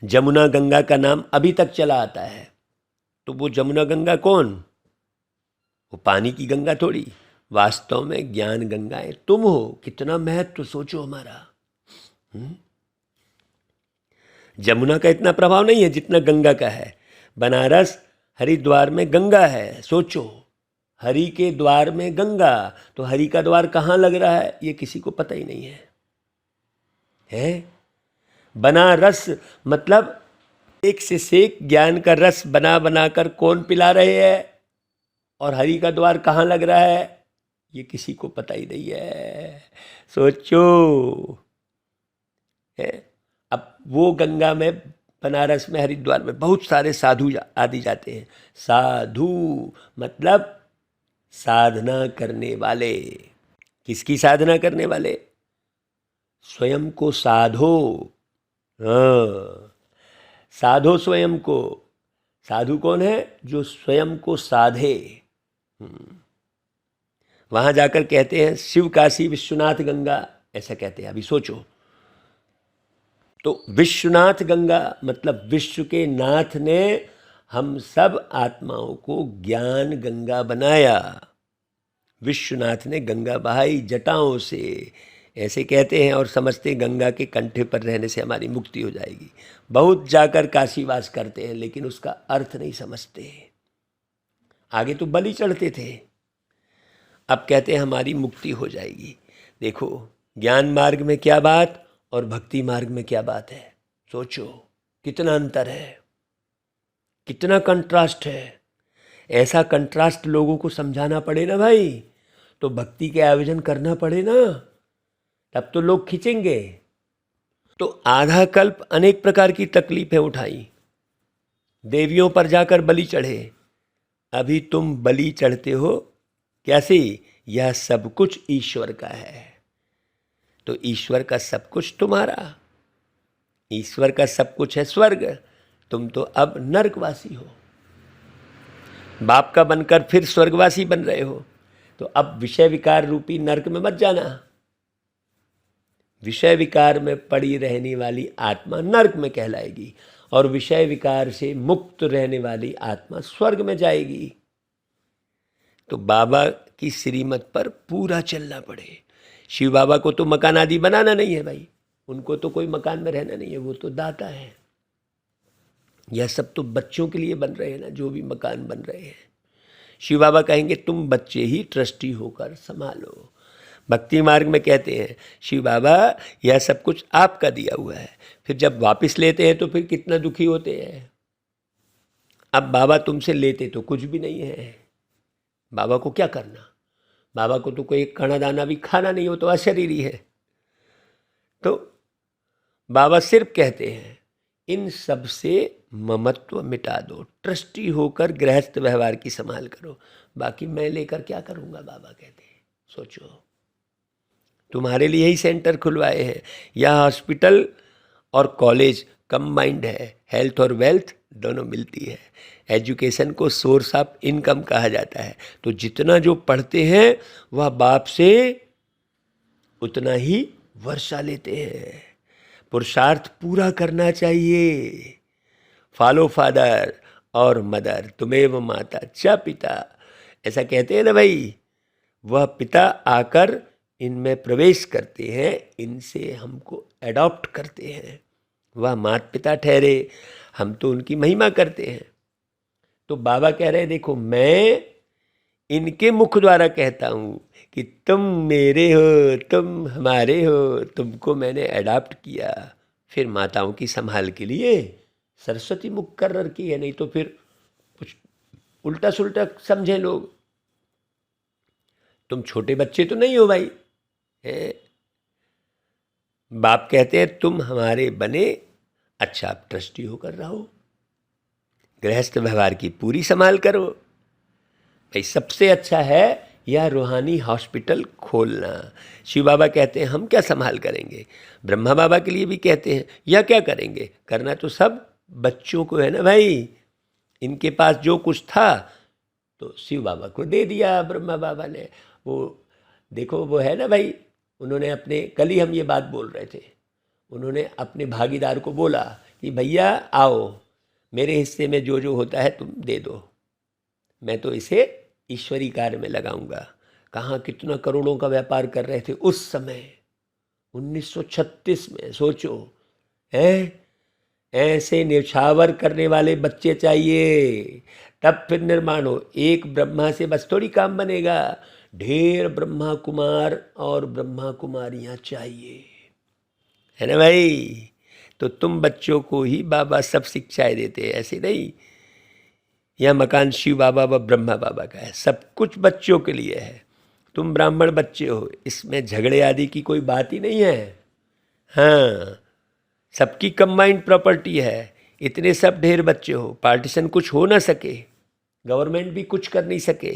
S1: जमुना गंगा का नाम अभी तक चला आता है। तो वो जमुना गंगा कौन? वो पानी की गंगा थोड़ी, वास्तव में ज्ञान गंगाएं तुम हो। कितना महत्व सोचो हमारा। जमुना का इतना प्रभाव नहीं है जितना गंगा का है। बनारस हरिद्वार में गंगा है, सोचो हरि के द्वार में गंगा। तो हरि का द्वार कहाँ लग रहा है ये किसी को पता ही नहीं है। बनारस मतलब एक से सेक ज्ञान का रस बना बना कर कौन पिला रहे हैं, और हरि का द्वार कहाँ लग रहा है ये किसी को पता ही नहीं है। सोचो है। अब वो गंगा में, बनारस में, हरिद्वार में बहुत सारे साधु आदि जाते हैं। साधु मतलब साधना करने वाले। किसकी साधना करने वाले? स्वयं को साधो। हाँ, साधो स्वयं को। साधु कौन है? जो स्वयं को साधे। वहां जाकर कहते हैं शिव काशी विश्वनाथ गंगा, ऐसा कहते हैं। अभी सोचो, तो विश्वनाथ गंगा मतलब विश्व के नाथ ने हम सब आत्माओं को ज्ञान गंगा बनाया। विश्वनाथ ने गंगा बहाई जटाओं से, ऐसे कहते हैं, और समझते हैं गंगा के कंठे पर रहने से हमारी मुक्ति हो जाएगी। बहुत जाकर काशीवास करते हैं लेकिन उसका अर्थ नहीं समझते। आगे तो बलि चढ़ते थे, अब कहते हैं हमारी मुक्ति हो जाएगी। देखो ज्ञान मार्ग में क्या बात और भक्ति मार्ग में क्या बात है। सोचो कितना अंतर है, कितना कंट्रास्ट है। ऐसा कंट्रास्ट लोगों को समझाना पड़े ना भाई, तो भक्ति के आयोजन करना पड़े ना, तब तो लोग खींचेंगे। तो आधा कल्प अनेक प्रकार की तकलीफें उठाई, देवियों पर जाकर बलि चढ़े। अभी तुम बलि चढ़ते हो कैसे? यह सब कुछ ईश्वर का है। तो ईश्वर का सब कुछ तुम्हारा, ईश्वर का सब कुछ है स्वर्ग। तुम तो अब नरकवासी हो, बाप का बनकर फिर स्वर्गवासी बन रहे हो। तो अब विषय विकार रूपी नरक में मत जाना। विषय विकार में पड़ी रहने वाली आत्मा नरक में कहलाएगी, और विषय विकार से मुक्त रहने वाली आत्मा स्वर्ग में जाएगी। तो बाबा की श्रीमत पर पूरा चलना पड़े। शिव बाबा को तो मकान आदि बनाना नहीं है भाई, उनको तो कोई मकान में रहना नहीं है, वो तो दाता है। यह सब तो बच्चों के लिए बन रहे हैं ना, जो भी मकान बन रहे हैं। शिव बाबा कहेंगे तुम बच्चे ही ट्रस्टी होकर संभालो। भक्ति मार्ग में कहते हैं शिव बाबा यह सब कुछ आपका दिया हुआ है। फिर जब वापस लेते हैं तो फिर कितना दुखी होते हैं। अब बाबा तुमसे लेते तो कुछ भी नहीं है, बाबा को क्या करना? बाबा को तो कोई खाना दाना भी खाना नहीं हो तो अशरीरी है। तो बाबा सिर्फ कहते हैं इन सब से ममत्व मिटा दो, ट्रस्टी होकर गृहस्थ व्यवहार की संभाल करो, बाकी मैं लेकर क्या करूँगा, बाबा कहते हैं। सोचो तुम्हारे लिए ही सेंटर खुलवाए हैं, यह हॉस्पिटल और कॉलेज कंबाइंड है, हेल्थ और वेल्थ दोनों मिलती है। एजुकेशन को सोर्स ऑफ इनकम कहा जाता है। तो जितना जो पढ़ते हैं वह बाप से उतना ही वर्षा लेते हैं। पुरुषार्थ पूरा करना चाहिए। फॉलो फादर और मदर, तुमेव माता च पिता, ऐसा कहते हैं ना भाई। वह पिता आकर इनमें प्रवेश करते हैं, इनसे हमको एडॉप्ट करते हैं। वह माता पिता ठहरे, हम तो उनकी महिमा करते हैं। तो बाबा कह रहे हैं देखो, मैं इनके मुख द्वारा कहता हूँ कि तुम मेरे हो, तुम हमारे हो, तुमको मैंने अडॉप्ट किया। फिर माताओं की संभाल के लिए सरस्वती मुकर्रर की है, नहीं तो फिर कुछ उल्टा सुल्टा समझे लोग। तुम छोटे बच्चे तो नहीं हो भाई, है? बाप कहते हैं तुम हमारे बने, अच्छा आप ट्रस्टी होकर रहो, गृहस्थ व्यवहार की पूरी संभाल करो। भाई सबसे अच्छा है यह रूहानी हॉस्पिटल खोलना। शिव बाबा कहते हैं हम क्या संभाल करेंगे, ब्रह्मा बाबा के लिए भी कहते हैं यह क्या करेंगे, करना तो सब बच्चों को है ना भाई। इनके पास जो कुछ था तो शिव बाबा को दे दिया ब्रह्मा बाबा ने। वो देखो वो है ना भाई, उन्होंने अपने, कल ही हम ये बात बोल रहे थे, उन्होंने अपने भागीदार को बोला कि भैया आओ, मेरे हिस्से में जो जो होता है तुम दे दो, मैं तो इसे ईश्वरी कार्य में लगाऊंगा। कहाँ कितना करोड़ों का व्यापार कर रहे थे उस समय 1936 में, सोचो हैं। ऐसे निछावर करने वाले बच्चे चाहिए, तब फिर निर्माण हो। एक ब्रह्मा से बस थोड़ी काम बनेगा, ढेर ब्रह्मा कुमार और ब्रह्मा कुमारियाँ चाहिए, है ना भाई। तो तुम बच्चों को ही बाबा सब शिक्षाएं देते हैं, ऐसे नहीं। यह मकान शिव बाबा व ब्रह्मा बाबा का है, सब कुछ बच्चों के लिए है। तुम ब्राह्मण बच्चे हो, इसमें झगड़े आदि की कोई बात ही नहीं है। हाँ, सबकी कंबाइंड प्रॉपर्टी है। इतने सब ढेर बच्चे हो, पार्टीशन कुछ हो ना सके, गवर्नमेंट भी कुछ कर नहीं सके,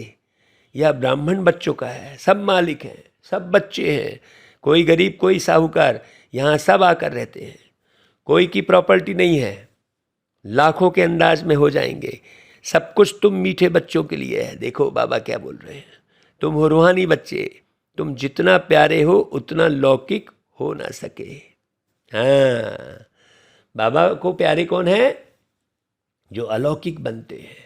S1: यह ब्राह्मण बच्चों का है। सब मालिक हैं, सब बच्चे हैं, कोई गरीब कोई साहूकार, यहाँ सब आकर रहते हैं। कोई की प्रॉपर्टी नहीं है, लाखों के अंदाज में हो जाएंगे। सब कुछ तुम मीठे बच्चों के लिए है। देखो बाबा क्या बोल रहे हैं, तुम हो रूहानी बच्चे, तुम जितना प्यारे हो उतना लौकिक हो ना सके। हाँ, बाबा को प्यारे कौन है, जो अलौकिक बनते हैं,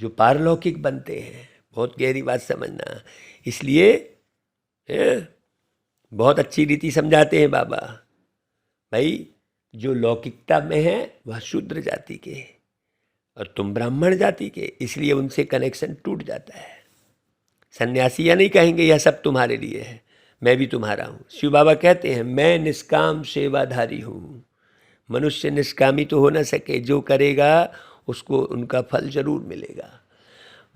S1: जो पारलौकिक बनते हैं। बहुत गहरी बात समझना। इसलिए बहुत अच्छी रीति समझाते हैं बाबा। भाई जो लौकिकता में है वह शूद्र जाति के, और तुम ब्राह्मण जाति के, इसलिए उनसे कनेक्शन टूट जाता है। सन्यासी या नहीं कहेंगे यह सब तुम्हारे लिए है, मैं भी तुम्हारा हूँ। शिव बाबा कहते हैं मैं निष्काम सेवाधारी हूँ। मनुष्य निष्कामी तो हो ना सके, जो करेगा उसको उनका फल जरूर मिलेगा।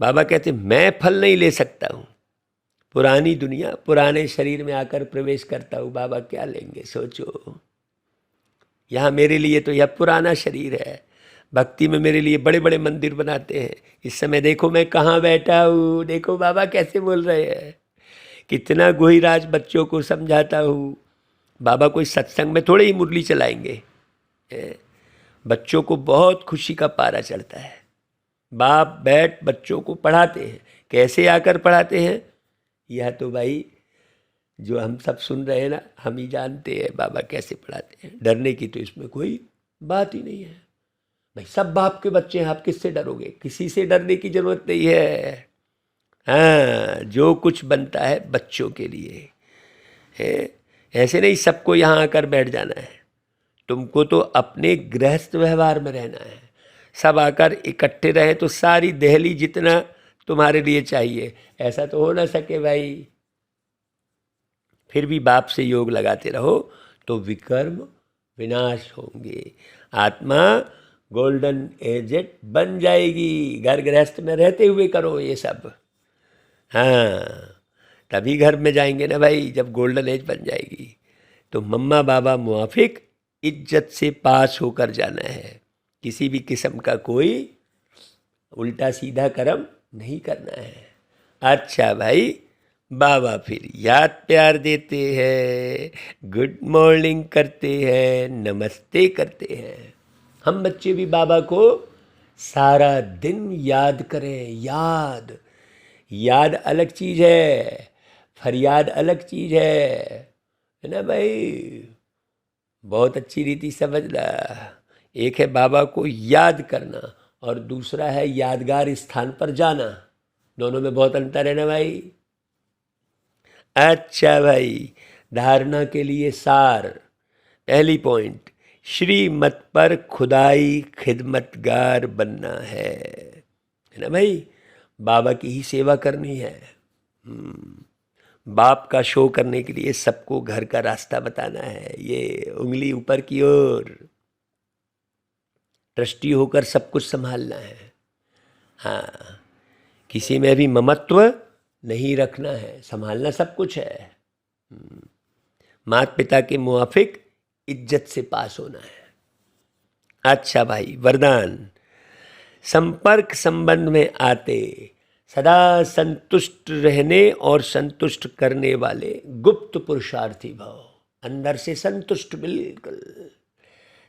S1: बाबा कहते हैं मैं फल नहीं ले सकता हूँ, पुरानी दुनिया पुराने शरीर में आकर प्रवेश करता हूँ। बाबा क्या लेंगे सोचो, यहाँ मेरे लिए तो यह पुराना शरीर है। भक्ति में मेरे लिए बड़े बड़े मंदिर बनाते हैं। इस समय देखो मैं कहाँ बैठा हूँ, देखो बाबा कैसे बोल रहे हैं, कितना गोहीराज बच्चों को समझाता हूँ। बाबा कोई सत्संग में थोड़े ही मुरली चलाएंगे, बच्चों को बहुत खुशी का पारा चढ़ता है। बाप बैठ बच्चों को पढ़ाते हैं। कैसे आकर पढ़ाते हैं, यह तो भाई जो हम सब सुन रहे हैं ना, हम ही जानते हैं बाबा कैसे पढ़ाते हैं। डरने की तो इसमें कोई बात ही नहीं है भाई, सब बाप के बच्चे हैं, आप किससे डरोगे, किसी से डरने की जरूरत नहीं है। हाँ, जो कुछ बनता है बच्चों के लिए है, ऐसे नहीं सबको यहाँ आकर बैठ जाना है। तुमको तो अपने गृहस्थ व्यवहार में रहना है। सब आकर इकट्ठे रहे तो सारी दहली जितना तुम्हारे लिए चाहिए, ऐसा तो हो ना सके भाई। फिर भी बाप से योग लगाते रहो तो विकर्म विनाश होंगे। आत्मा गोल्डन एजेड बन जाएगी। घर गृहस्थ में रहते हुए करो ये सब, हाँ, तभी घर में जाएंगे ना भाई, जब गोल्डन एज बन जाएगी। तो मम्मा बाबा मुआफिक इज्जत से पास होकर जाना है। किसी भी किस्म का कोई उल्टा सीधा कर्म नहीं करना है। अच्छा भाई, बाबा फिर याद प्यार देते हैं, गुड मॉर्निंग करते हैं, नमस्ते करते हैं। हम बच्चे भी बाबा को सारा दिन याद करें। याद याद अलग चीज़ है, फरियाद अलग चीज़ है ना भाई। बहुत अच्छी रीति समझना। एक है बाबा को याद करना और दूसरा है यादगार स्थान पर जाना। दोनों में बहुत अंतर है ना भाई। अच्छा भाई, धारणा के लिए सार। पहली पॉइंट, श्रीमत पर खुदाई खिदमतगार बनना है ना भाई। बाबा की ही सेवा करनी है। बाप का शो करने के लिए सबको घर का रास्ता बताना है। ये उंगली ऊपर की ओर, ट्रस्टी होकर सब कुछ संभालना है। हाँ, किसी में भी ममत्व नहीं रखना है, संभालना सब कुछ है। माता पिता के मुआफिक इज्जत से पास होना है। अच्छा भाई, वरदान। संपर्क संबंध में आते सदा संतुष्ट रहने और संतुष्ट करने वाले गुप्त पुरुषार्थी भाव। अंदर से संतुष्ट, बिल्कुल।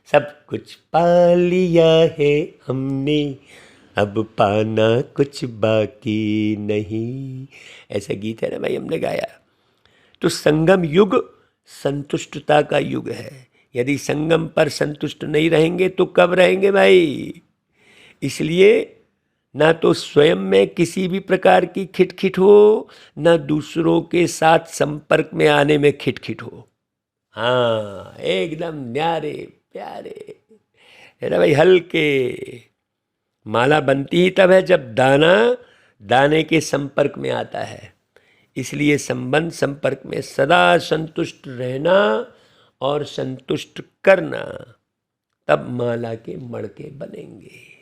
S1: सब कुछ पा लिया है हमने, अब पाना कुछ बाकी नहीं। ऐसा गीत है ना भाई, हमने गाया। तो संगम युग संतुष्टता का युग है। यदि संगम पर संतुष्ट नहीं रहेंगे तो कब रहेंगे भाई। इसलिए ना तो स्वयं में किसी भी प्रकार की खिटखिट हो, ना दूसरों के साथ संपर्क में आने में खिटखिट हो। हाँ, एकदम न्यारे प्यारे है ना भाई, हल्के। माला बनती ही तब है जब दाना दाने के संपर्क में आता है। इसलिए संबंध संपर्क में सदा संतुष्ट रहना और संतुष्ट करना, तब माला के मड़के बनेंगे।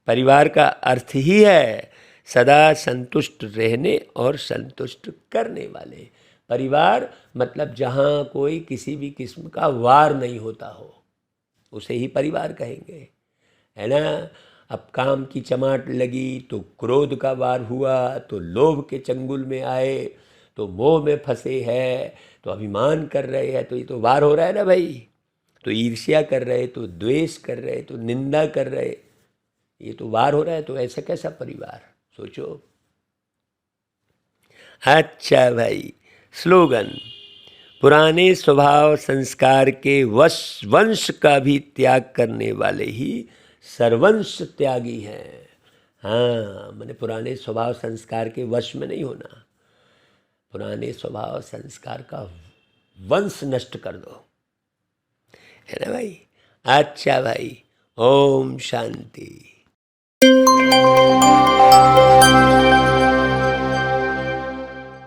S1: परिवार का अर्थ ही है सदा संतुष्ट रहने और संतुष्ट करने वाले। परिवार मतलब जहाँ कोई किसी भी किस्म का वार नहीं होता हो, उसे ही परिवार कहेंगे, है ना। अब काम की चमाट लगी तो क्रोध का वार हुआ, तो लोभ के चंगुल में आए, तो मोह में फंसे हैं, तो अभिमान कर रहे हैं, तो ये तो वार हो रहा है ना भाई। तो ईर्ष्या कर रहे, तो द्वेष कर रहे, तो निंदा कर रहे, ये तो वार हो रहा है। तो ऐसा कैसा परिवार, सोचो। अच्छा भाई, स्लोगन। पुराने स्वभाव संस्कार के वंश का भी त्याग करने वाले ही सर्वंश त्यागी हैं। हाँ, मैंने पुराने स्वभाव संस्कार के वश में नहीं होना, पुराने स्वभाव संस्कार का वंश नष्ट कर दो, है ना भाई। अच्छा भाई, ओम शांति।